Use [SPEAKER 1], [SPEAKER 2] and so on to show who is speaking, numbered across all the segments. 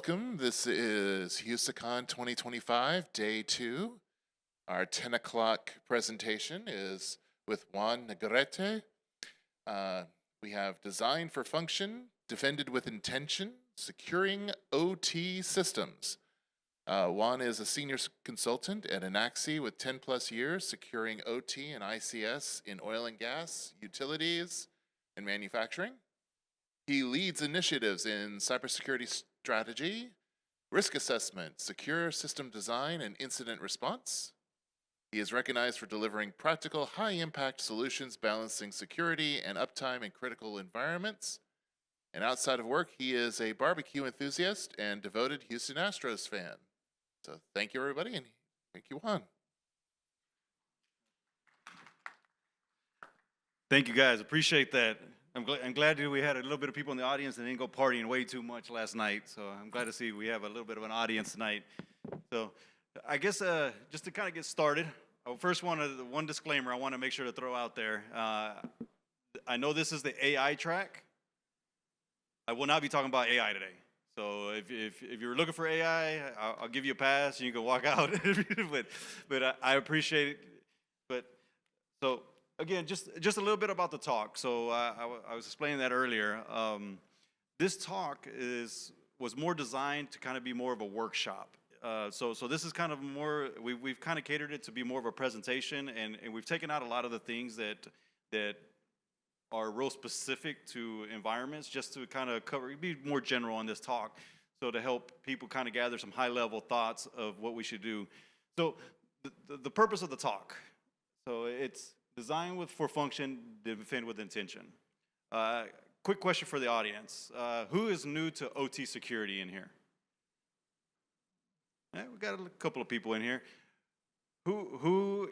[SPEAKER 1] Welcome. This is HouseCon 2025, Day 2. Our 10 o'clock presentation is with Juan Negrete. We have Design for Function, Defended with Intention, Securing OT Systems. Juan is a senior consultant at Anaxi with 10 plus years securing OT and ICS in oil and gas, utilities, and manufacturing. He leads initiatives in cybersecurity strategy, risk assessment, secure system design, and incident response. He is recognized for delivering practical, high-impact solutions balancing security and uptime in critical environments. And outside of work, he is a barbecue enthusiast and devoted Houston Astros fan. So thank you, everybody, and thank you, Juan.
[SPEAKER 2] Thank you, guys. Appreciate that. I'm glad that we had a little bit of people in the audience that didn't go partying way too much last night. So I'm glad to see we have a little bit of an audience tonight. So I guess just to kind of get started, I first one disclaimer I want to make sure to throw out there. I know this is the AI track. I will not be talking about AI today. So if you're looking for AI, I'll give you a pass and you can walk out. but I appreciate it. But so. Again, just a little bit about the talk. So I was explaining that earlier. This talk was more designed to kind of be more of a workshop. So this is kind of more, we've kind of catered it to be more of a presentation, and we've taken out a lot of the things that are real specific to environments, just to kind of be more general on this talk, so to help people kind of gather some high-level thoughts of what we should do. So the purpose of the talk, so it's Design for function, defend with intention. Quick question for the audience. Who is new to OT security in here? Yeah, we got a couple of people in here. Who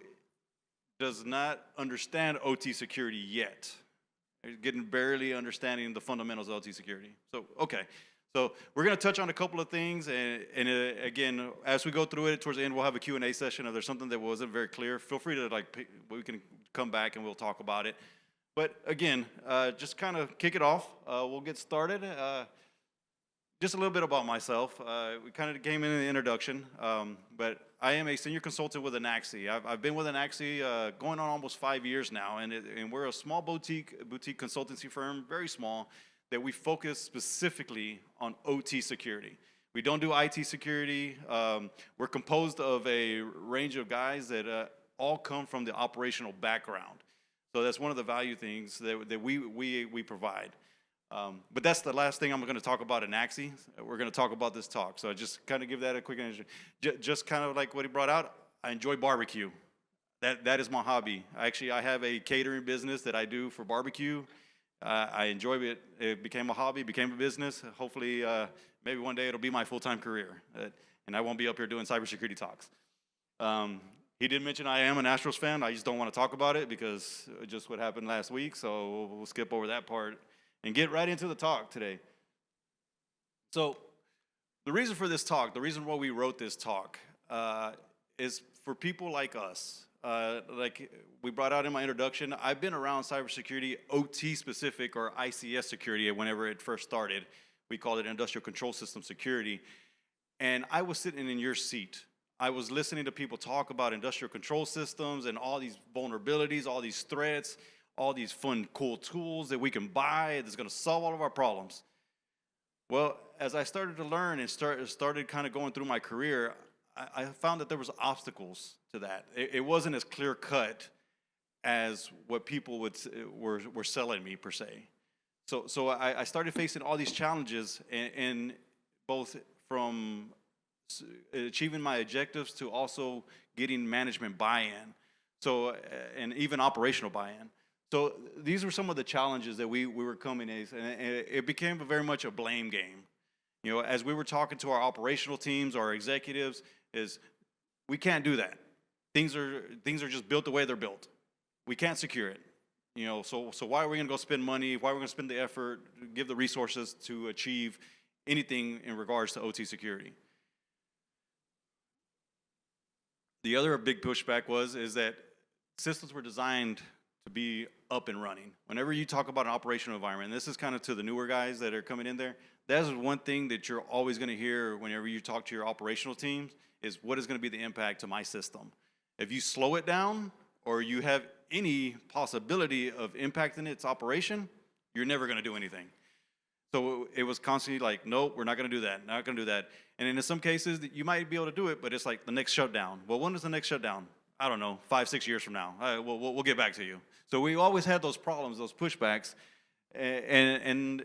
[SPEAKER 2] does not understand OT security yet? Getting barely understanding the fundamentals of OT security. So, okay. So we're going to touch on a couple of things, and again, as we go through it, towards the end, we'll have a Q&A session. If there's something that wasn't very clear, feel free to we can come back and we'll talk about it. But again, just kind of kick it off. We'll get started. Just a little bit about myself. We kind of came in the introduction, but I am a senior consultant with Anaxi. I've been with Anaxi going on almost 5 years now, and we're a small boutique consultancy firm, very small, that we focus specifically on OT security. We don't do IT security. We're composed of a range of guys that all come from the operational background. So that's one of the value things that we provide. But that's the last thing I'm going to talk about in Anaxi. We're going to talk about this talk. So I just kind of give that a quick answer. Just kind of like what he brought out, I enjoy barbecue. That is my hobby. I have a catering business that I do for barbecue. I enjoy it. It became a hobby, became a business. Hopefully, maybe one day it'll be my full-time career, and I won't be up here doing cybersecurity talks. He did mention I am an Astros fan. I just don't want to talk about it because just what happened last week, so we'll skip over that part and get right into the talk today. So the reason for this talk, the reason why we wrote this talk, is for people like us. Like we brought out in my introduction, I've been around cybersecurity, OT specific, or ICS security whenever it first started. We called it industrial control system security. And I was sitting in your seat. I was listening to people talk about industrial control systems and all these vulnerabilities, all these threats, all these fun, cool tools that we can buy that's going to solve all of our problems. Well, as I started to learn and started kind of going through my career, I found that there was obstacles to that. It wasn't as clear cut as what people were selling me per se. So I started facing all these challenges, and both from achieving my objectives to also getting management buy-in, so and even operational buy-in. So these were some of the challenges that we were coming in, and it became very much a blame game. You know, as we were talking to our operational teams, our executives, is we can't do that. Things are just built the way they're built. We can't secure it. You know, so why are we gonna go spend money? Why are we gonna spend the effort, give the resources to achieve anything in regards to OT security? The other big pushback is that systems were designed to be up and running. Whenever you talk about an operational environment, and this is kind of to the newer guys that are coming in there, that's one thing that you're always going to hear whenever you talk to your operational teams is what is going to be the impact to my system. If you slow it down or you have any possibility of impacting its operation, you're never going to do anything. So it was constantly like, nope, we're not going to do that, not going to do that. And in some cases, you might be able to do it, but it's like the next shutdown. Well, when is the next shutdown? I don't know, 5-6 years from now. We'll get back to you. So we always had those problems, those pushbacks, and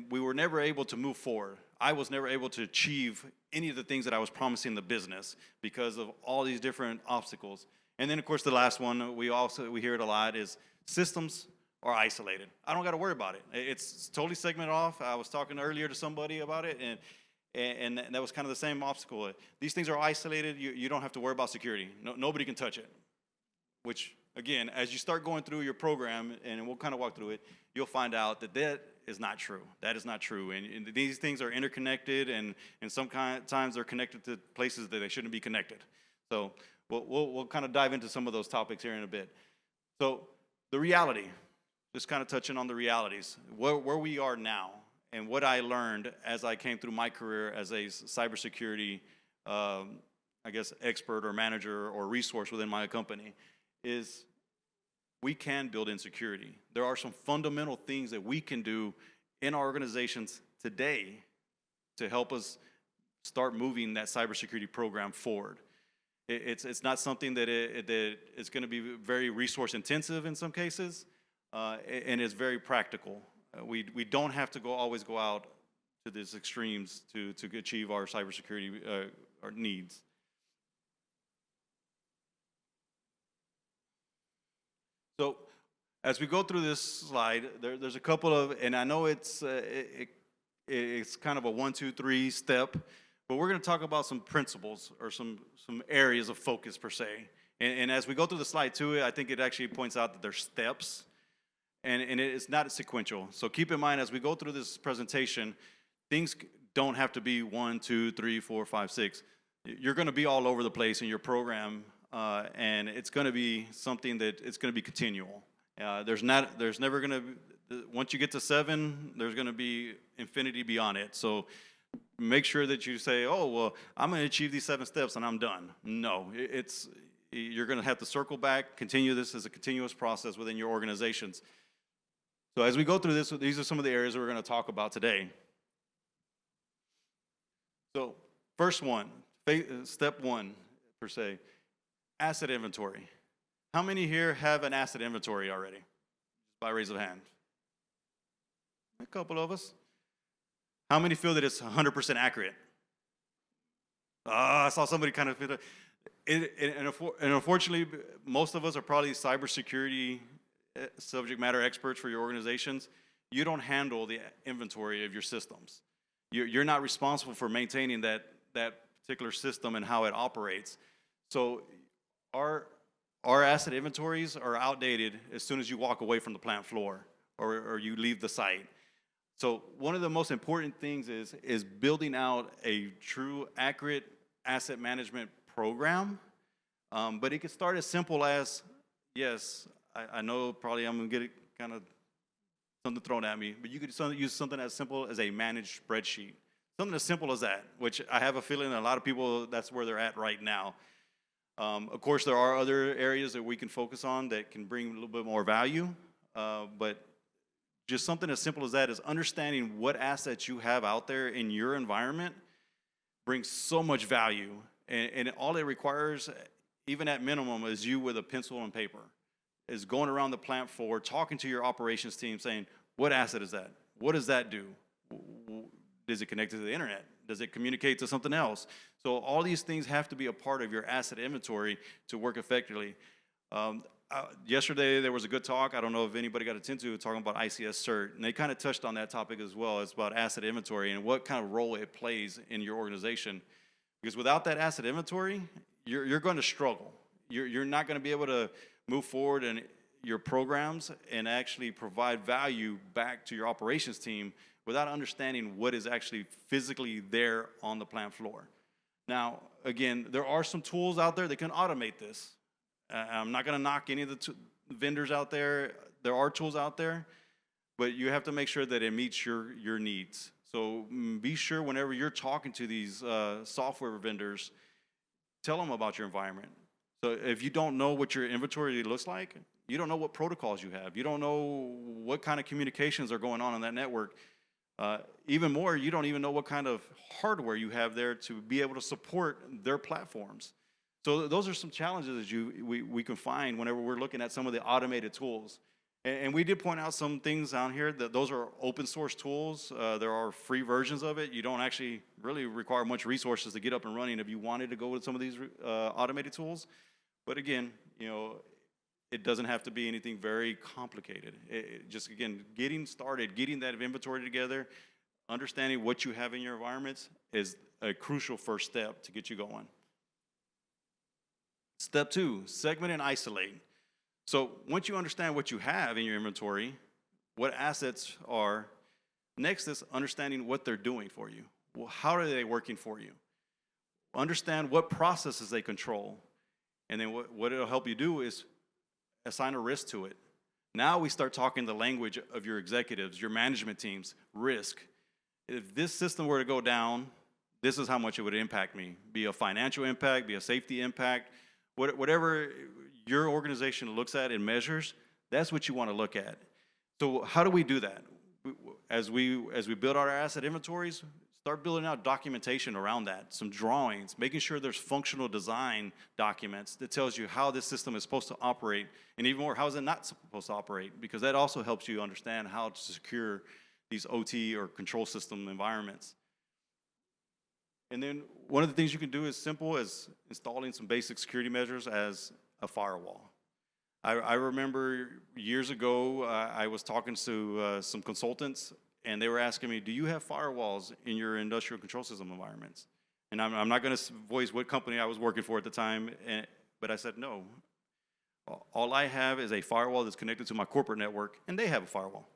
[SPEAKER 2] we were never able to move forward. I was never able to achieve any of the things that I was promising the business because of all these different obstacles. And then, of course, the last one, we hear it a lot, is systems are isolated. I don't got to worry about it. It's totally segmented off. I was talking earlier to somebody about it, and that was kind of the same obstacle. These things are isolated. You don't have to worry about security. Nobody can touch it. Which, again, as you start going through your program, and we'll kind of walk through it, you'll find out that is not true. That is not true. And these things are interconnected, and sometimes they're connected to places that they shouldn't be connected. So we'll kind of dive into some of those topics here in a bit. So the reality, just kind of touching on the realities, where we are now, and what I learned as I came through my career as a cybersecurity, I guess, expert or manager or resource within my company, is we can build in security. There are some fundamental things that we can do in our organizations today to help us start moving that cybersecurity program forward. It's not something that it's going to be very resource intensive in some cases, and it's very practical. We don't have to always go out to these extremes to achieve our cybersecurity our needs. So as we go through this slide, there's a couple of, and I know it's kind of a 1, 2, 3 step, but we're going to talk about some principles or some areas of focus per se. And as we go through the slide too, I think it actually points out that there's steps, and it's not sequential. So keep in mind as we go through this presentation, things don't have to be 1, 2, 3, 4, 5, 6. You're going to be all over the place in your program. And it's going to be something that it's going to be continual. There's never going to, once you get to 7, there's going to be infinity beyond it. So make sure that you say, oh, well, I'm going to achieve these 7 steps and I'm done. No, you're going to have to circle back, continue this as a continuous process within your organizations. So as we go through this, these are some of the areas that we're going to talk about today. So first one, step 1 per se. Asset inventory. How many here have an asset inventory already? By raise of hand. A couple of us. How many feel that it's 100% accurate? I saw somebody kind of feel it. And unfortunately, most of us are probably cybersecurity subject matter experts for your organizations. You don't handle the inventory of your systems. You're not responsible for maintaining that particular system and how it operates. So our asset inventories are outdated as soon as you walk away from the plant floor or you leave the site. So one of the most important things is building out a true, accurate asset management program. But it could start as simple as, yes, I know probably I'm going to get it kind of something thrown at me, but you could use something as simple as a managed spreadsheet. Something as simple as that, which I have a feeling a lot of people, that's where they're at right now. Of course, there are other areas that we can focus on that can bring a little bit more value, but just something as simple as that is understanding what assets you have out there in your environment brings so much value, and all it requires, even at minimum, is you with a pencil and paper, is going around the plant floor, talking to your operations team, saying, what asset is that? What does that do? Is it connected to the internet? Does it communicate to something else? So all these things have to be a part of your asset inventory to work effectively. Yesterday there was a good talk. I don't know if anybody got attention to talking about ICS CERT, and they kind of touched on that topic as well. It's about asset inventory and what kind of role it plays in your organization. Because without that asset inventory, you're going to struggle. You're not going to be able to move forward in your programs and actually provide value back to your operations team without understanding what is actually physically there on the plant floor. Now, again, there are some tools out there that can automate this. I'm not going to knock any of vendors out there. There are tools out there, but you have to make sure that it meets your needs. So be sure whenever you're talking to these software vendors, tell them about your environment. So if you don't know what your inventory looks like, you don't know what protocols you have, you don't know what kind of communications are going on that network. Even more, you don't even know what kind of hardware you have there to be able to support their platforms. So those are some challenges that we can find whenever we're looking at some of the automated tools. And we did point out some things down here that those are open source tools. There are free versions of it. You don't actually really require much resources to get up and running if you wanted to go with some of these automated tools. But again, you know, it doesn't have to be anything very complicated. Just again, getting started, getting that inventory together, understanding what you have in your environments is a crucial first step to get you going. Step 2, segment and isolate. So once you understand what you have in your inventory, what assets are, next is understanding what they're doing for you. Well, how are they working for you? Understand what processes they control. And then what it'll help you do is assign a risk to it. Now we start talking the language of your executives, your management teams, risk. If this system were to go down, this is how much it would impact me. Be a financial impact, be a safety impact, whatever your organization looks at and measures, that's what you want to look at. So how do we do that? As we build our asset inventories, start building out documentation around that, some drawings, making sure there's functional design documents that tells you how this system is supposed to operate, and even more, how is it not supposed to operate? Because that also helps you understand how to secure these OT or control system environments. And then one of the things you can do is simple as installing some basic security measures as a firewall. I remember years ago, I was talking to some consultants, and they were asking me, do you have firewalls in your industrial control system environments? And I'm not going to voice what company I was working for at the time, but I said, no. All I have is a firewall that's connected to my corporate network, and they have a firewall.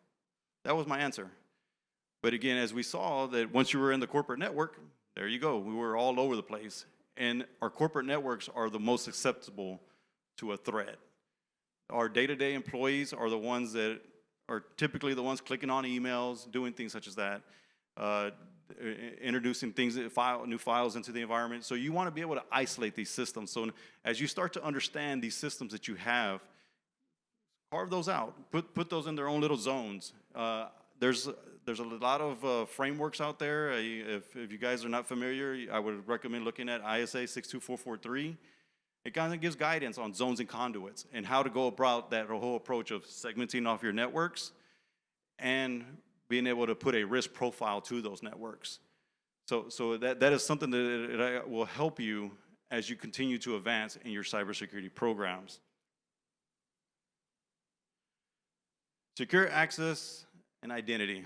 [SPEAKER 2] That was my answer. But again, as we saw, that once you were in the corporate network, there you go. We were all over the place. And our corporate networks are the most susceptible to a threat. Our day-to-day employees are the ones that are typically the ones clicking on emails, doing things such as that, introducing things, new files into the environment. So you want to be able to isolate these systems. So as you start to understand these systems that you have, carve those out. Put those in their own little zones. There's a lot of frameworks out there. If you guys are not familiar, I would recommend looking at ISA 62443. It kind of gives guidance on zones and conduits and how to go about that whole approach of segmenting off your networks and being able to put a risk profile to those networks. So that is something that will help you as you continue to advance in your cybersecurity programs. Secure access and identity.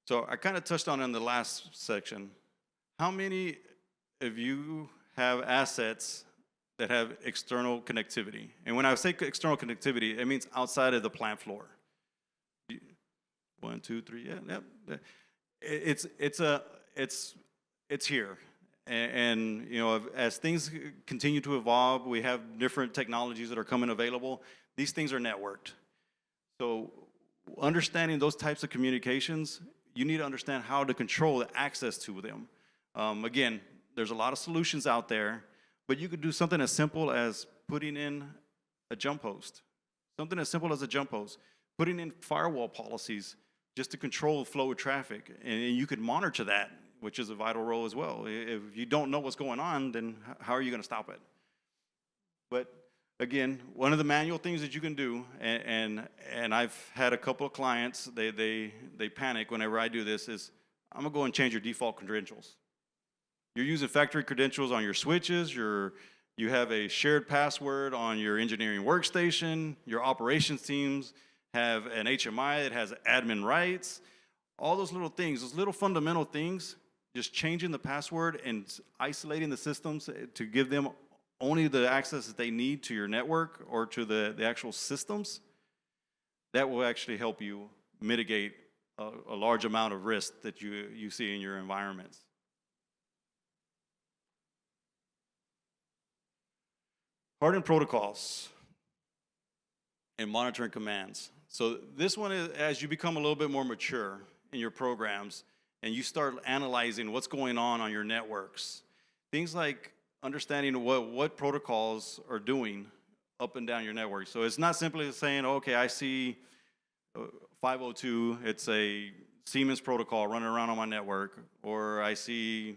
[SPEAKER 2] So I kind of touched on it in the last section. How many of you have assets that have external connectivity? And when I say external connectivity, it means outside of the plant floor. 1, 2, 3, yeah. It's here. And you know, as things continue to evolve, we have different technologies that are coming available. These things are networked. So understanding those types of communications, you need to understand how to control the access to them. Again, there's a lot of solutions out there, but you could do something as simple as putting in a jump host. Something as simple as a jump host. Putting in firewall policies just to control the flow of traffic. And you could monitor that, which is a vital role as well. If you don't know what's going on, then how are you going to stop it? But again, one of the manual things that you can do, and I've had a couple of clients, they panic whenever I do this, is I'm going to go and change your default credentials. You're using factory credentials on your switches, you have a shared password on your engineering workstation, your operations teams have an HMI that has admin rights, all those little things, those little fundamental things, just changing the password and isolating the systems to give them only the access that they need to your network or to the actual systems, that will actually help you mitigate a large amount of risk that you see in your environments. Hardened protocols. and monitoring commands. So this one is as you become a little bit more mature in your programs and you start analyzing what's going on your networks. Things like understanding what protocols are doing up and down your network. So it's not simply saying, okay, I see 502, it's a Siemens protocol running around on my network, or I see,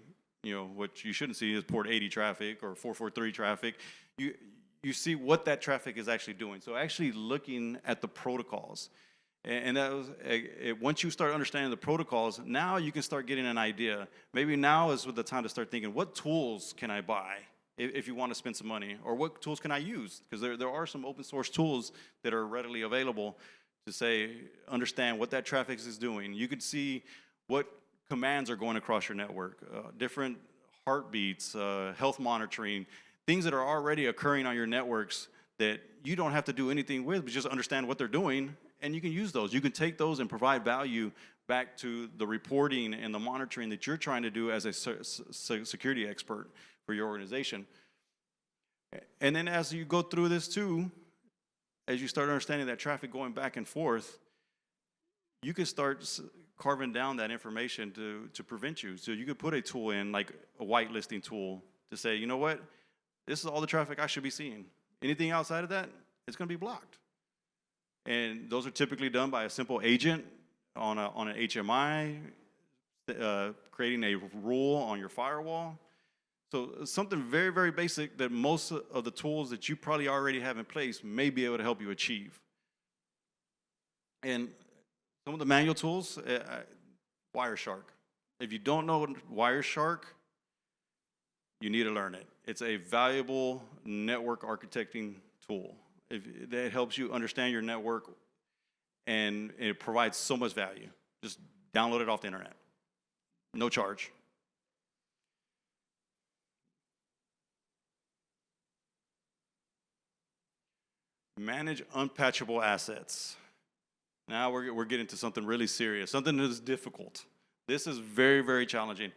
[SPEAKER 2] what you shouldn't see is port 80 traffic or 443 traffic. You see what that traffic is actually doing. So actually looking at the protocols. And that was, once you start understanding the protocols, now you can start getting an idea. Maybe now is the time to start thinking, what tools can I buy if you want to spend some money? Or what tools can I use? Because there are some open source tools that are readily available to say, understand what that traffic is doing. You could see what commands are going across your network, different heartbeats, health monitoring, things that are already occurring on your networks that you don't have to do anything with, but just understand what they're doing, and you can use those. You can take those and provide value back to the reporting and the monitoring that you're trying to do as a security expert for your organization. And then as you go through this too, as you start understanding that traffic going back and forth, you can start carving down that information to prevent you. So you could put a tool in, like a whitelisting tool, to say, you know what, this is all the traffic I should be seeing. Anything outside of that, it's going to be blocked. And those are typically done by a simple agent on an HMI, creating a rule on your firewall. So something very, very basic that most of the tools that you probably already have in place may be able to help you achieve. And some of the manual tools, Wireshark. If you don't know Wireshark, you need to learn it. It's a valuable network architecting tool. That helps you understand your network, and it provides so much value. Just download it off the internet. No charge. Manage unpatchable assets. Now we're getting to something really serious, something that is difficult. This is very, very challenging.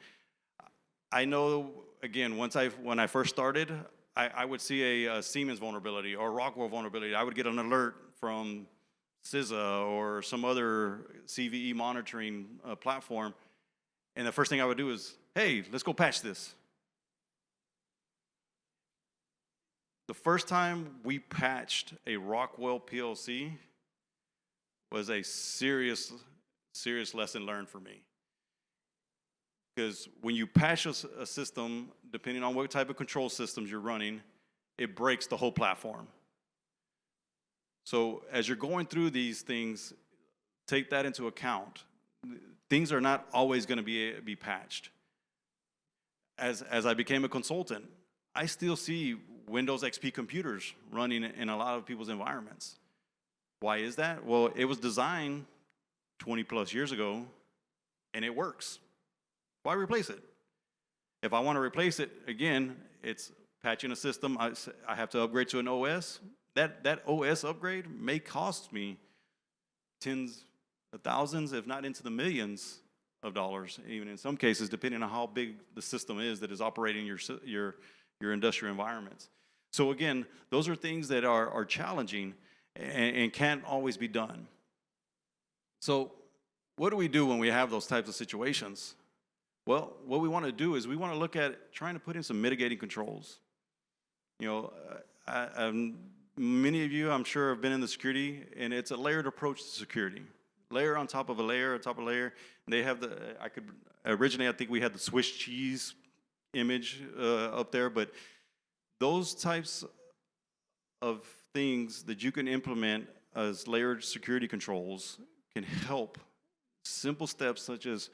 [SPEAKER 2] I know, again, when I first started, I would see a Siemens vulnerability or Rockwell vulnerability. I would get an alert from CISA or some other CVE monitoring platform, and the first thing I would do is, hey, let's go patch this. The first time we patched a Rockwell PLC was a serious, serious lesson learned for me. Because when you patch a system, depending on what type of control systems you're running, it breaks the whole platform. So as you're going through these things, take that into account. Things are not always going to be patched. As I became a consultant, I still see Windows XP computers running in a lot of people's environments. Why is that? Well, it was designed 20 plus years ago, and it works. Why replace it? If I want to replace it, again, it's patching a system. I have to upgrade to an OS. That OS upgrade may cost me tens of thousands, if not into the millions of dollars, even in some cases, depending on how big the system is that is operating your industrial environments. So again, those are things that are challenging and can't always be done. So what do we do when we have those types of situations? Well, what we want to do is we want to look at trying to put in some mitigating controls. Many of you, I'm sure, have been in the security, and it's a layered approach to security. Layer on top of a layer, on top of a layer. They have originally I think we had the Swiss cheese image up there, but those types of things that you can implement as layered security controls can help. Simple steps such as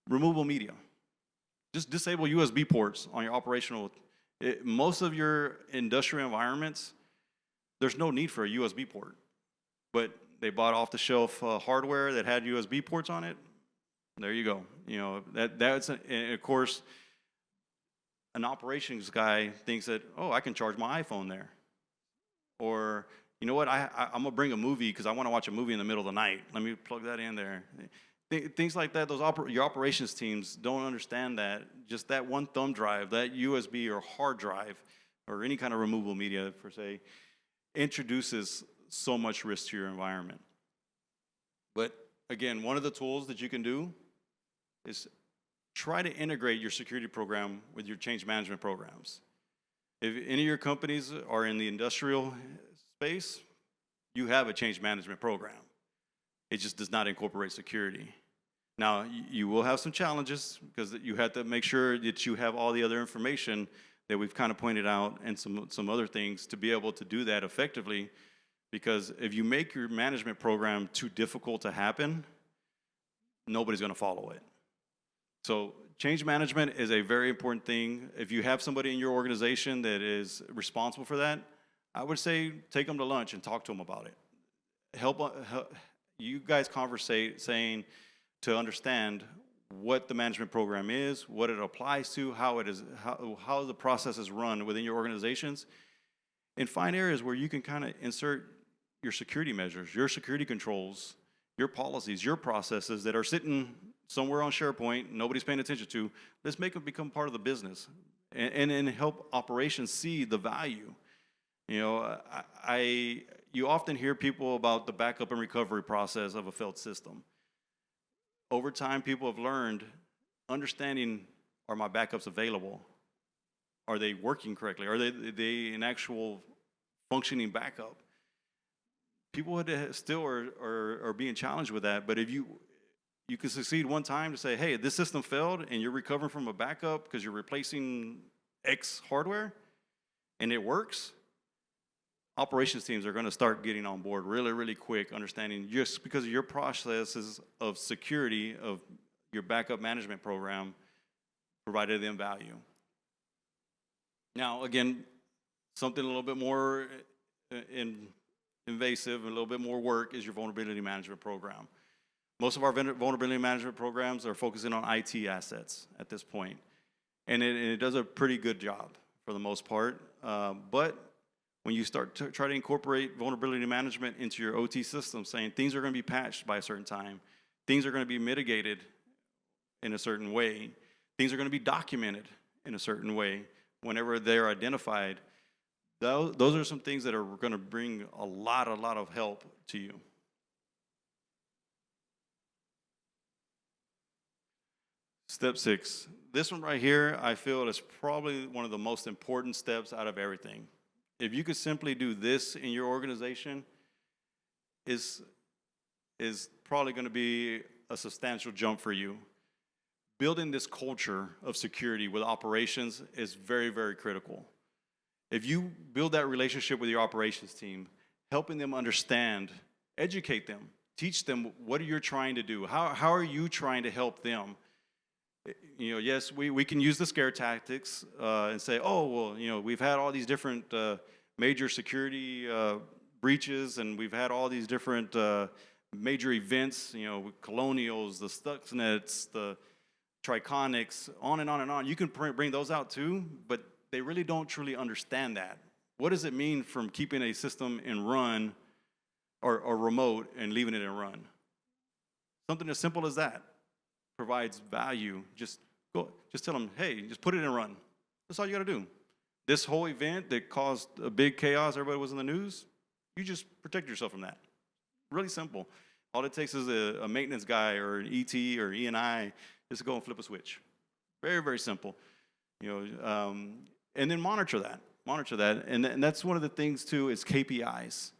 [SPEAKER 2] removable media. Just disable USB ports on your operational. Most of your industrial environments, there's no need for a USB port. But they bought off-the-shelf hardware that had USB ports on it. There you go. And of course, an operations guy thinks that, oh, I can charge my iPhone there. Or, you know what, I'm going to bring a movie because I want to watch a movie in the middle of the night. Let me plug that in there. Things like that, your operations teams don't understand that. Just that one thumb drive, that USB or hard drive, or any kind of removable media, per se, introduces so much risk to your environment. But again, one of the tools that you can do is try to integrate your security program with your change management programs. If any of your companies are in the industrial space, you have a change management program. It just does not incorporate security. Now, you will have some challenges because you have to make sure that you have all the other information that we've kind of pointed out and some other things to be able to do that effectively. Because if you make your management program too difficult to happen, nobody's going to follow it. So change management is a very important thing. If you have somebody in your organization that is responsible for that, I would say take them to lunch and talk to them about it. Help you guys conversate, saying to understand what the management program is, what it applies to, how it is, how the process is run within your organizations, and find areas where you can kind of insert your security measures, your security controls, your policies, your processes that are sitting somewhere on SharePoint, nobody's paying attention to. Let's make them become part of the business and help operations see the value. You know, you often hear people about the backup and recovery process of a failed system. Over time, people have learned, understanding, are my backups available? Are they working correctly? Are they an actual functioning backup? People still are being challenged with that, but if you can succeed one time to say, hey, this system failed and you're recovering from a backup because you're replacing X hardware and it works, operations teams are going to start getting on board really, really quick, understanding just because of your processes of security of your backup management program provided them value. Now, again, something a little bit more invasive, a little bit more work is your vulnerability management program. Most of our vulnerability management programs are focusing on IT assets at this point, and it does a pretty good job for the most part. But when you start to try to incorporate vulnerability management into your OT system, saying things are going to be patched by a certain time, things are going to be mitigated in a certain way, things are going to be documented in a certain way whenever they're identified, those are some things that are going to bring a lot of help to you. Step 6. This one right here, I feel is probably one of the most important steps out of everything. If you could simply do this in your organization, is probably going to be a substantial jump for you. Building this culture of security with operations is very, very critical. If you build that relationship with your operations team, helping them understand, educate them, teach them what you're trying to do, how are you trying to help them? You know, yes, we can use the scare tactics and say, oh, well, you know, we've had all these different major security breaches, and we've had all these different major events, you know, Colonials, the Stuxnets, the Triconics, on and on and on. You can bring those out too, but they really don't truly understand that. What does it mean from keeping a system in run or remote and leaving it in run? Something as simple as that provides value. Just tell them, hey, just put it in run. That's all you got to do. This whole event that caused a big chaos, everybody was in the news, you just protect yourself from that. Really simple. All it takes is a maintenance guy or an ET or E&I just to go and flip a switch. Very, very simple. You know, and then monitor that. And that's one of the things too is KPIs.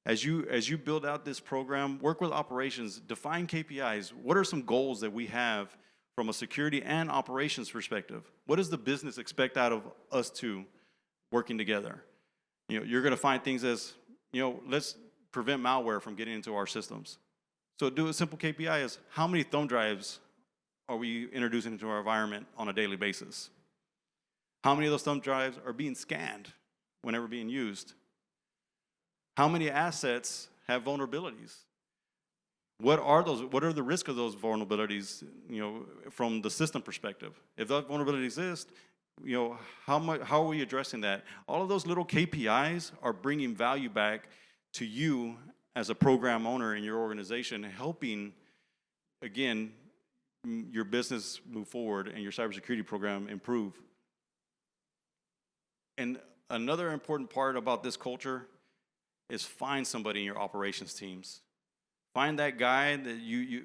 [SPEAKER 2] As you build out this program, work with operations, define KPIs. What are some goals that we have from a security and operations perspective? What does the business expect out of us two working together? You know, you're going to find things as, you know, let's prevent malware from getting into our systems. So do a simple KPI is how many thumb drives are we introducing into our environment on a daily basis? How many of those thumb drives are being scanned whenever being used? How many assets have vulnerabilities? What are those? What are the risks of those vulnerabilities, you know, from the system perspective? If that vulnerability exists, you know, how are we addressing that? All of those little KPIs are bringing value back to you as a program owner in your organization, helping, again, your business move forward and your cybersecurity program improve. And another important part about this culture is find somebody in your operations teams. Find that guy that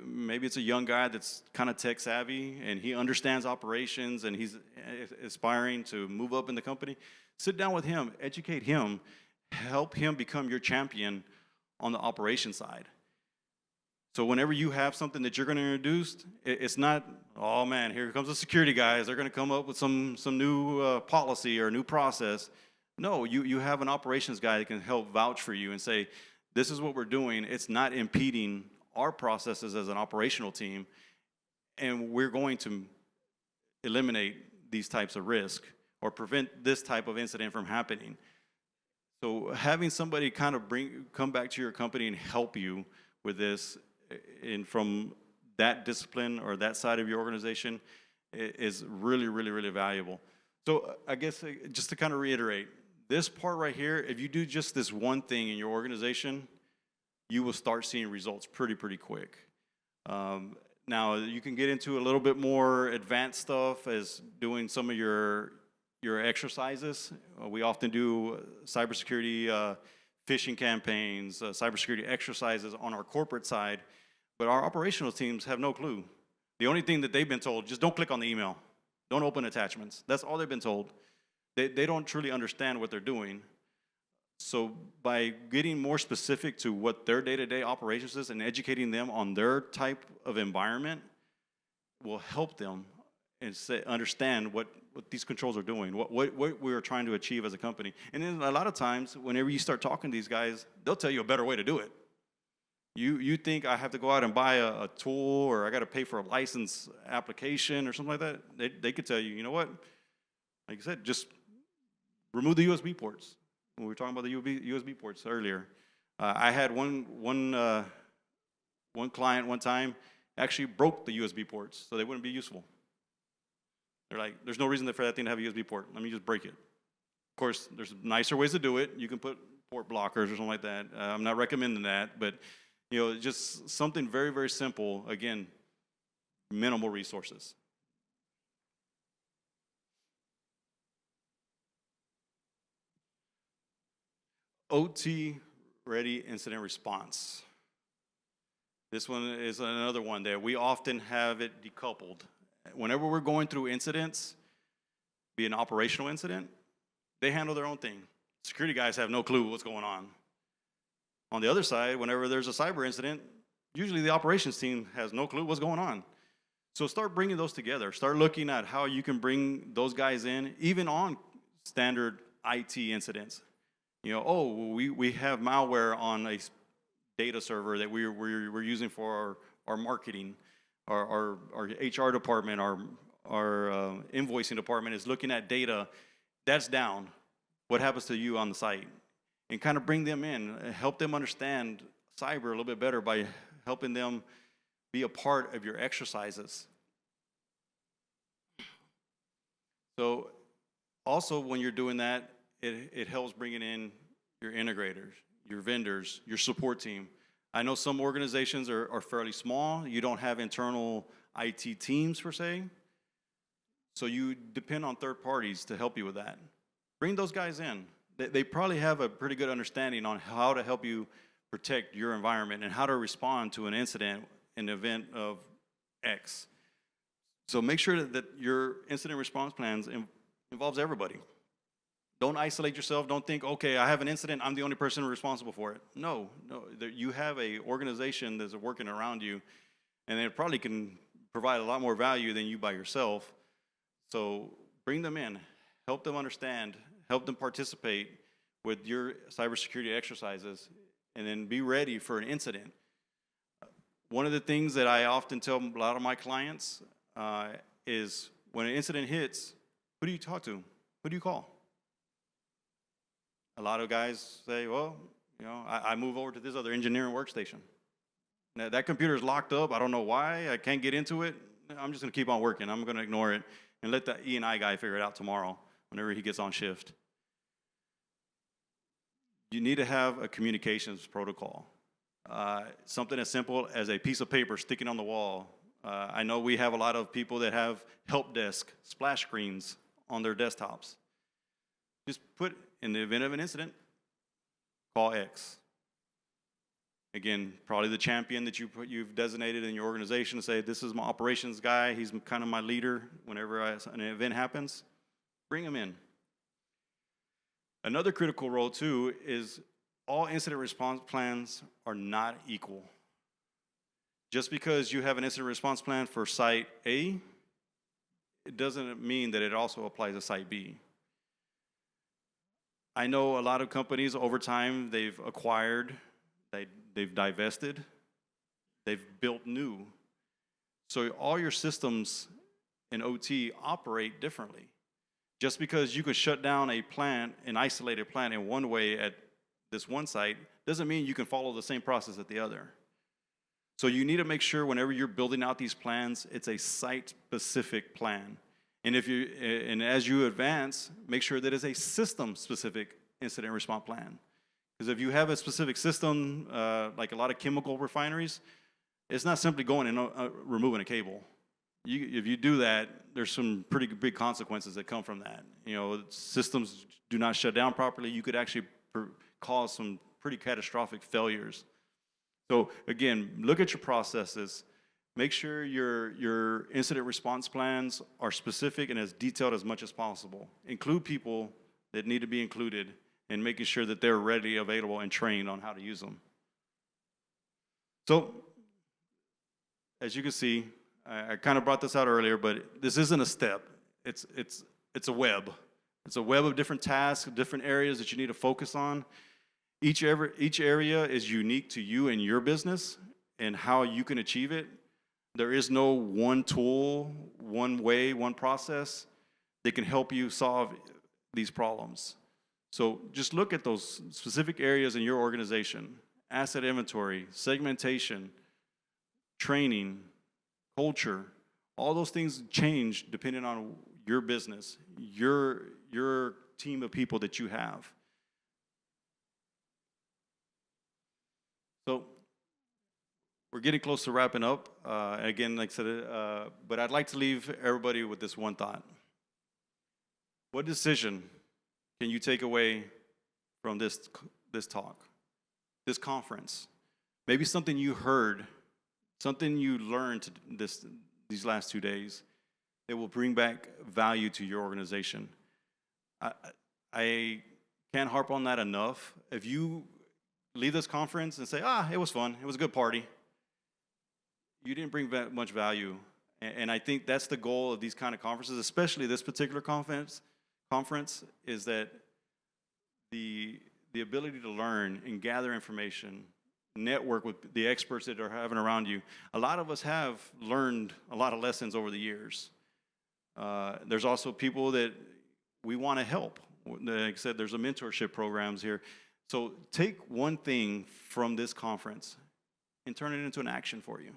[SPEAKER 2] maybe it's a young guy that's kind of tech savvy and he understands operations and he's aspiring to move up in the company. Sit down with him, educate him, help him become your champion on the operation side. So whenever you have something that you're going to introduce, it's not, oh man, here comes the security guys. They're going to come up with some new policy or new process. No, you have an operations guy that can help vouch for you and say, this is what we're doing. It's not impeding our processes as an operational team, and we're going to eliminate these types of risk or prevent this type of incident from happening. So having somebody kind of come back to your company and help you with this, and from that discipline or that side of your organization, is really, really, really valuable. So I guess just to kind of reiterate, this part right here, if you do just this one thing in your organization, you will start seeing results pretty quick. Now, you can get into a little bit more advanced stuff as doing some of your exercises. We often do cybersecurity phishing campaigns, cybersecurity exercises on our corporate side, but our operational teams have no clue. The only thing that they've been told, just don't click on the email. Don't open attachments. That's all they've been told. They don't truly understand what they're doing. So by getting more specific to what their day-to-day operations is and educating them on their type of environment will help them and understand what these controls are doing, what we are trying to achieve as a company. And then a lot of times, whenever you start talking to these guys, they'll tell you a better way to do it. You think I have to go out and buy a tool or I got to pay for a license application or something like that? They could tell you, you know what? Like I said, just remove the USB ports. When we were talking about the USB ports earlier, I had one client one time actually broke the USB ports so they wouldn't be useful. They're like, there's no reason for that thing to have a USB port. Let me just break it. Of course, there's nicer ways to do it. You can put port blockers or something like that. I'm not recommending that, but just something very simple. Again, minimal resources. OT ready incident response. This one is another one that we often have it decoupled. Whenever we're going through incidents, be an operational incident, they handle their own thing. Security guys have no clue what's going on. On the other side, whenever there's a cyber incident, usually the operations team has no clue what's going on. So start bringing those together. Start looking at how you can bring those guys in, even on standard IT incidents. We have malware on a data server that we're using for our marketing. Our HR department, our invoicing department is looking at data that's down. What happens to you on the site? And kind of bring them in, help them understand cyber a little bit better by helping them be a part of your exercises. So also when you're doing that, it helps bringing in your integrators, your vendors, your support team. I know some organizations are fairly small. You don't have internal IT teams per se. So you depend on third parties to help you with that. Bring those guys in. They probably have a pretty good understanding on how to help you protect your environment and how to respond to an incident in the event of X. So make sure that your incident response plans involves everybody. Don't isolate yourself. Don't think, okay, I have an incident, I'm the only person responsible for it. No, you have an organization that's working around you, and it probably can provide a lot more value than you by yourself. So bring them in, help them understand, help them participate with your cybersecurity exercises, and then be ready for an incident. One of the things that I often tell a lot of my clients is when an incident hits, who do you talk to? Who do you call? A lot of guys say, well, I move over to this other engineering workstation. Now, that computer is locked up. I don't know why. I can't get into it. I'm just going to keep on working. I'm going to ignore it and let the E&I guy figure it out tomorrow whenever he gets on shift. You need to have a communications protocol. Something as simple as a piece of paper sticking on the wall. I know we have a lot of people that have help desk splash screens on their desktops. Just put, in the event of an incident, call X. Again, probably the champion that you've designated in your organization to say, this is my operations guy, he's kind of my leader whenever an event happens. Bring him in. Another critical role too is all incident response plans are not equal. Just because you have an incident response plan for site A, it doesn't mean that it also applies to site B. I know a lot of companies over time, they've acquired, they've divested, they've built new. So all your systems in OT operate differently. Just because you can shut down a plant, an isolated plant in one way at this one site, doesn't mean you can follow the same process at the other. So you need to make sure whenever you're building out these plans, it's a site-specific plan. And as you advance, make sure that it's a system-specific incident response plan. Because if you have a specific system, like a lot of chemical refineries, it's not simply going and removing a cable. If you do that, there's some pretty big consequences that come from that. You know, systems do not shut down properly. You could actually cause some pretty catastrophic failures. So again, look at your processes. Make sure your incident response plans are specific and as detailed as much as possible. Include people that need to be included and making sure that they're ready, available, and trained on how to use them. So, as you can see, I kind of brought this out earlier, but this isn't a step. It's a web. It's a web of different tasks, different areas that you need to focus on. Each area is unique to you and your business and how you can achieve it. There is no one tool, one way, one process that can help you solve these problems. So just look at those specific areas in your organization: asset inventory, segmentation, training, culture. All those things change depending on your business, your team of people that you have. So we're getting close to wrapping up. Again, like I said, but I'd like to leave everybody with this one thought. What decision can you take away from this talk, this conference? Maybe something you heard, something you learned these last 2 days that will bring back value to your organization. I can't harp on that enough. If you leave this conference and say, it was fun, it was a good party, you didn't bring that much value. And I think that's the goal of these kind of conferences, especially this particular conference, is that the ability to learn and gather information, network with the experts that are having around you. A lot of us have learned a lot of lessons over the years. There's also people that we want to help. Like I said, there's a mentorship programs here. So take one thing from this conference and turn it into an action for you.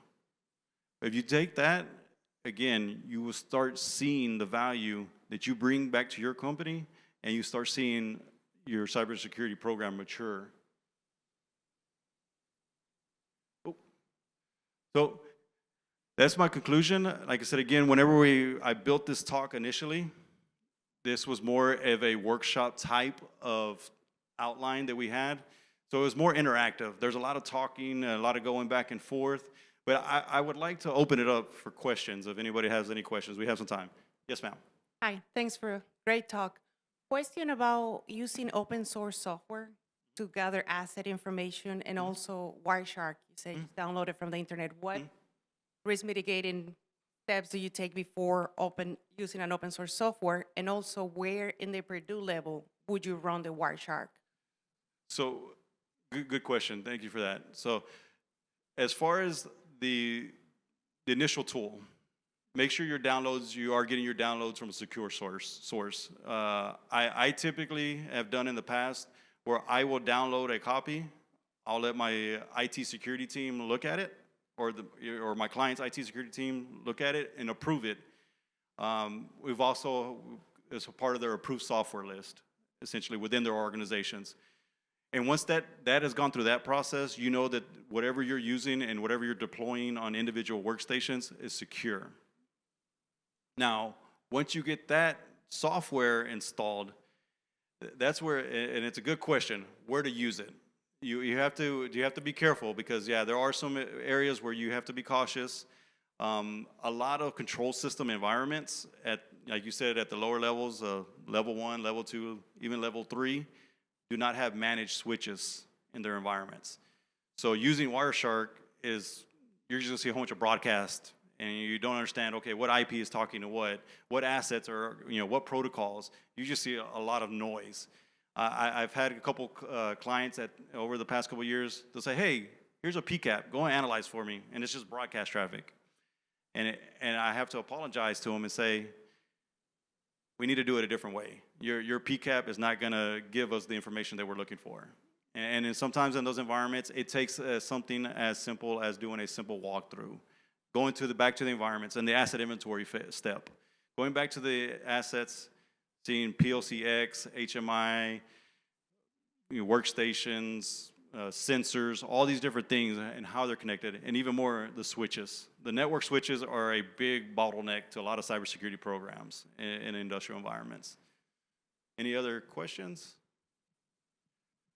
[SPEAKER 2] If you take that, again, you will start seeing the value that you bring back to your company, and you start seeing your cybersecurity program mature. So that's my conclusion. Like I said, again, whenever I built this talk initially, this was more of a workshop type of outline that we had. So it was more interactive. There's a lot of talking, a lot of going back and forth. But I would like to open it up for questions if anybody has any questions. We have some time. Yes, ma'am.
[SPEAKER 3] Hi, thanks for a great talk. Question about using open source software to gather asset information and also Wireshark. You say you download it from the internet. What risk mitigating steps do you take before using an open source software? And also, where in the Purdue level would you run the Wireshark?
[SPEAKER 2] So, good question. Thank you for that. So, as far as the initial tool, make sure you are getting your downloads from a secure source. I typically have done in the past where I will download a copy. I'll let my IT security team look at it, or my client's IT security team look at it and approve it. We've also, as a part of their approved software list, essentially within their organizations. And once that has gone through that process, you know that whatever you're using and whatever you're deploying on individual workstations is secure. Now, once you get that software installed, that's where, and it's a good question, where to use it. you have to be careful because yeah, there are some areas where you have to be cautious. A lot of control system environments at, like you said, at the lower levels, level 1, level 2, even level 3, do not have managed switches in their environments. So using Wireshark is, you're just gonna see a whole bunch of broadcast and you don't understand, okay, what IP is talking to what assets are, what protocols. You just see a lot of noise. I've had a couple clients that over the past couple of years, they'll say, hey, here's a PCAP, go and analyze for me, and it's just broadcast traffic. And I have to apologize to them and say, we need to do it a different way. Your PCAP is not gonna give us the information that we're looking for. And sometimes in those environments, it takes something as simple as doing a simple walkthrough, going back to the environments and the asset inventory step, going back to the assets, seeing PLCX, HMI, workstations, sensors, all these different things and how they're connected, and even more the switches. The network switches are a big bottleneck to a lot of cybersecurity programs in industrial environments. Any other questions?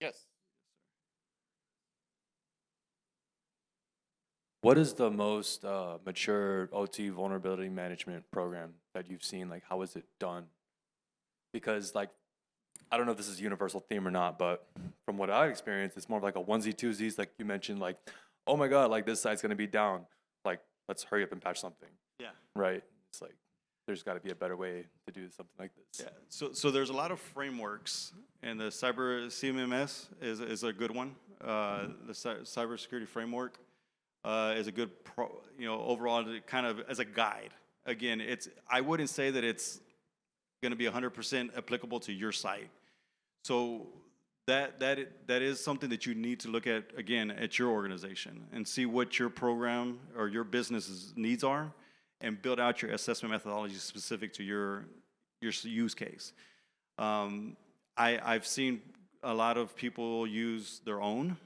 [SPEAKER 1] Yes.
[SPEAKER 4] What is the most mature OT vulnerability management program that you've seen? Like, how is it done? Because, like, I don't know if this is a universal theme or not, but from what I've experienced, it's more of like a onesie, twosies, like you mentioned, like, oh my God, like this site's gonna be down. Like, let's hurry up and patch something.
[SPEAKER 2] Yeah.
[SPEAKER 4] Right? It's like, there's gotta be a better way to do something like this.
[SPEAKER 2] Yeah, so there's a lot of frameworks, and the cyber CMMS is a good one. The cybersecurity framework is a good, overall kind of as a guide. Again, I wouldn't say that it's going to be 100% applicable to your site. So that is something that you need to look at, again, at your organization and see what your program or your business's needs are and build out your assessment methodology specific to your use case. I've seen a lot of people use their own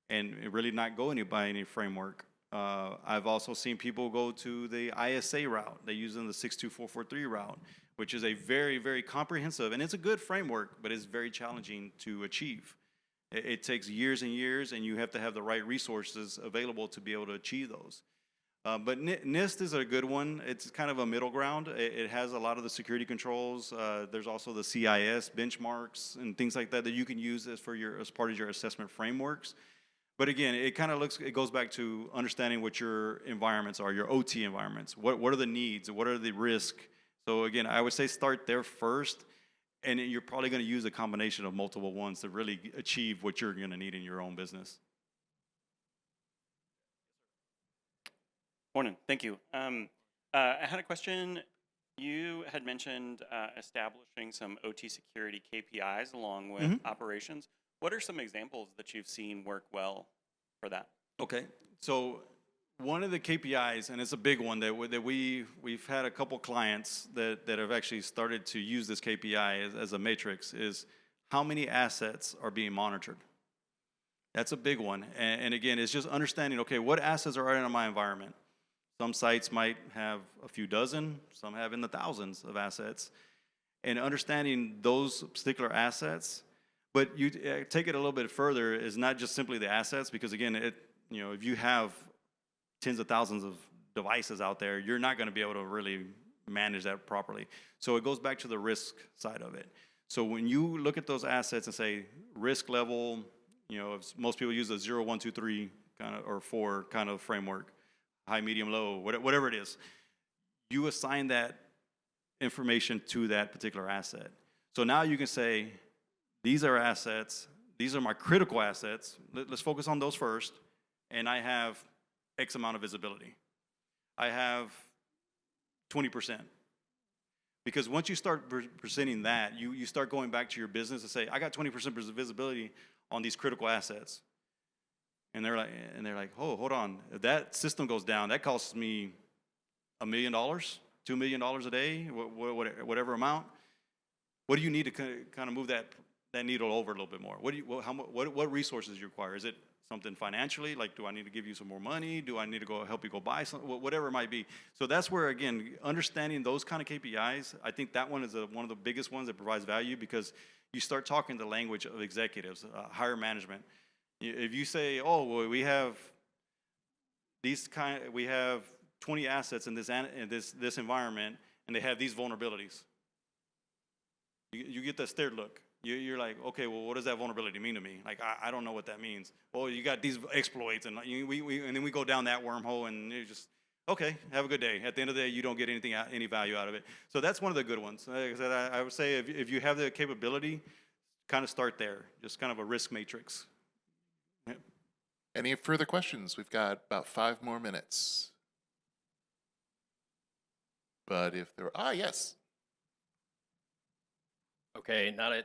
[SPEAKER 2] and really not go by any framework. I've also seen people go to the ISA route. They use the 62443 route, which is a very, very comprehensive, and it's a good framework, but it's very challenging to achieve. It takes years and years, and you have to have the right resources available to be able to achieve those. But NIST is a good one. It's kind of a middle ground. It has a lot of the security controls. There's also the CIS benchmarks and things like that that you can use as part of your assessment frameworks. But again, it goes back to understanding what your environments are, your OT environments. What are the needs? What are the risks? So again, I would say start there first, and you're probably going to use a combination of multiple ones to really achieve what you're going to need in your own business.
[SPEAKER 5] Morning, thank you. I had a question. You had mentioned establishing some OT security KPIs along with operations. What are some examples that you've seen work well for that? Okay, so one of the KPIs, and it's a big one that we've had a couple clients that have actually started to use this KPI as a matrix, is how many assets are being monitored. That's a big one, and again, it's just understanding, okay, what assets are in my environment. Some sites might have a few dozen, some have in the thousands of assets, and understanding those particular assets. But you take it a little bit further, is not just simply the assets, because again, if you have tens of thousands of devices out there, you're not going to be able to really manage that properly. So it goes back to the risk side of it. So when you look at those assets and say risk level, most people use a 0, 1, 2, 3 kind of, or 4 kind of framework, high, medium, low, whatever it is, you assign that information to that particular asset. So now you can say, these are assets, these are my critical assets, let's focus on those first, and I have X amount of visibility. I have 20%. Because once you start presenting that, you start going back to your business and say, I got 20% visibility on these critical assets. And they're like, oh, hold on, if that system goes down, that costs me $1 million, $2 million a day, whatever amount. What do you need to kind of move that needle over a little bit more? What resources you require? Is it something financially? Like, do I need to give you some more money? Do I need to go help you go buy something? Whatever it might be. So that's where, again, understanding those kind of KPIs, I think that one is one of the biggest ones that provides value, because you start talking the language of executives, higher management.
[SPEAKER 2] If you say, oh, well, we have we have 20 assets in this environment, and they have these vulnerabilities. You get that stared look. You're like, okay, well, what does that vulnerability mean to me? Like, I don't know what that means. Oh, you got these exploits, and and then we go down that wormhole, and you just, okay, have a good day. At the end of the day, you don't get any value out of it. So that's one of the good ones. Like I said, I would say if you have the capability, kind of start there. Just kind of a risk matrix. Yeah.
[SPEAKER 1] Any further questions? We've got about 5 more minutes. But if there yes.
[SPEAKER 6] Okay, not a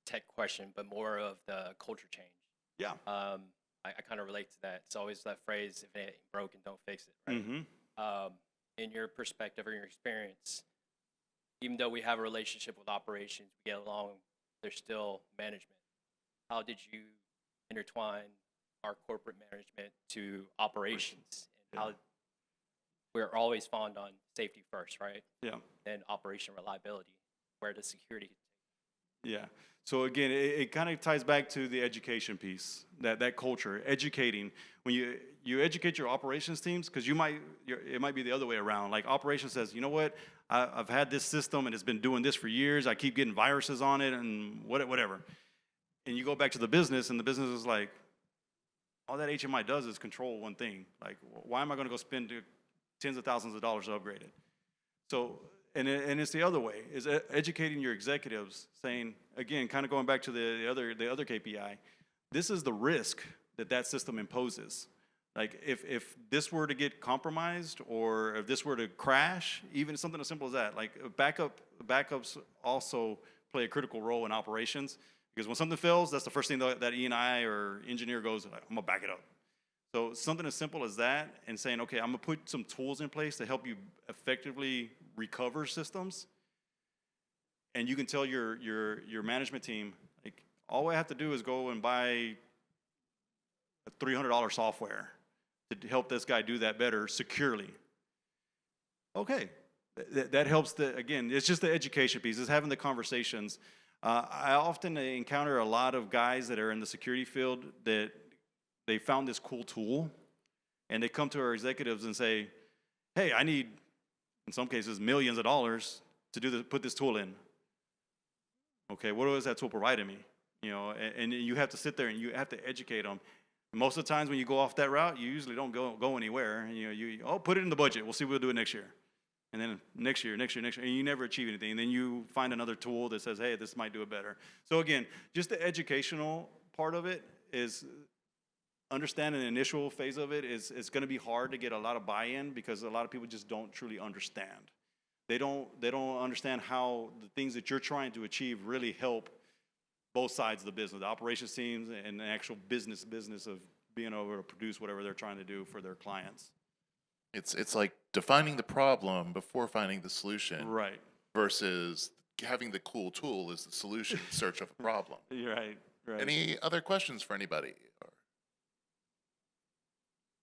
[SPEAKER 6] tech question, but more of the culture change.
[SPEAKER 2] Yeah.
[SPEAKER 6] I kind of relate to that. It's always that phrase, if it ain't broken, don't fix it, right?
[SPEAKER 2] Mm-hmm.
[SPEAKER 6] In your perspective or your experience, even though we have a relationship with operations, we get along, there's still management. How did you intertwine our corporate management to operations? And how we're always fond on safety first, right?
[SPEAKER 2] Yeah.
[SPEAKER 6] And operation reliability. Where does security?
[SPEAKER 2] Yeah. So again, it kind of ties back to the education piece, that culture, educating. When you educate your operations teams, because it might be the other way around. Like operations says, you know what, I've had this system and it's been doing this for years. I keep getting viruses on it and whatever. And you go back to the business, and the business is like, all that HMI does is control one thing. Like, why am I going to go spend tens of thousands of dollars to upgrade it? So. And it's the other way, is educating your executives, saying, again, kind of going back to the other KPI, this is the risk that system imposes. Like if this were to get compromised, or if this were to crash, even something as simple as that, like backups also play a critical role in operations, because when something fails, that's the first thing that E&I or engineer goes, I'm gonna back it up. So something as simple as that, and saying, okay, I'm gonna put some tools in place to help you effectively recover systems, and you can tell your management team, like, all I have to do is go and buy a $300 software to help this guy do that better securely. Okay, that helps. Again, it's just the education piece. It's having the conversations. I often encounter a lot of guys that are in the security field that they found this cool tool, and they come to our executives and say, hey, I need, in some cases, millions of dollars to put this tool in. Okay, what does that tool provide me? You know, and you have to sit there and you have to educate them. Most of the times when you go off that route, you usually don't go anywhere. You put it in the budget. We'll see what we'll do it next year. And then next year, and you never achieve anything. And then you find another tool that says, hey, this might do it better. So again, just the educational part of it is understanding the initial phase of it is going to be hard to get a lot of buy-in, because a lot of people just don't truly understand. They don't understand how the things that you're trying to achieve really help both sides of the business, the operations teams and the actual business of being able to produce whatever they're trying to do for their clients.
[SPEAKER 1] It's like defining the problem before finding the solution.
[SPEAKER 2] Right.
[SPEAKER 1] Versus having the cool tool as the solution in search of a problem.
[SPEAKER 2] You're right.
[SPEAKER 1] Any other questions for anybody?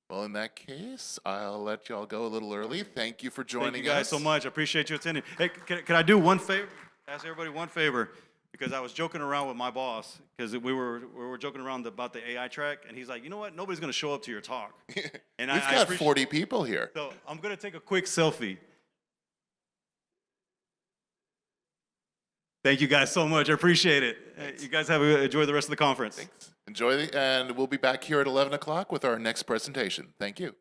[SPEAKER 1] Well, in that case, I'll let y'all go a little early. Thank you for joining us.
[SPEAKER 2] Thank you guys so much. I appreciate you attending. Hey, can I do one favor? Ask everybody one favor, because I was joking around with my boss, because we were joking around about the AI track, and he's like, you know what? Nobody's going to show up to your talk. And
[SPEAKER 1] We've got 40 people here.
[SPEAKER 2] So I'm going to take a quick selfie. Thank you guys so much. I appreciate it. You guys enjoy the rest of the conference.
[SPEAKER 1] Thanks. Enjoy, and we'll be back here at 11 o'clock with our next presentation. Thank you.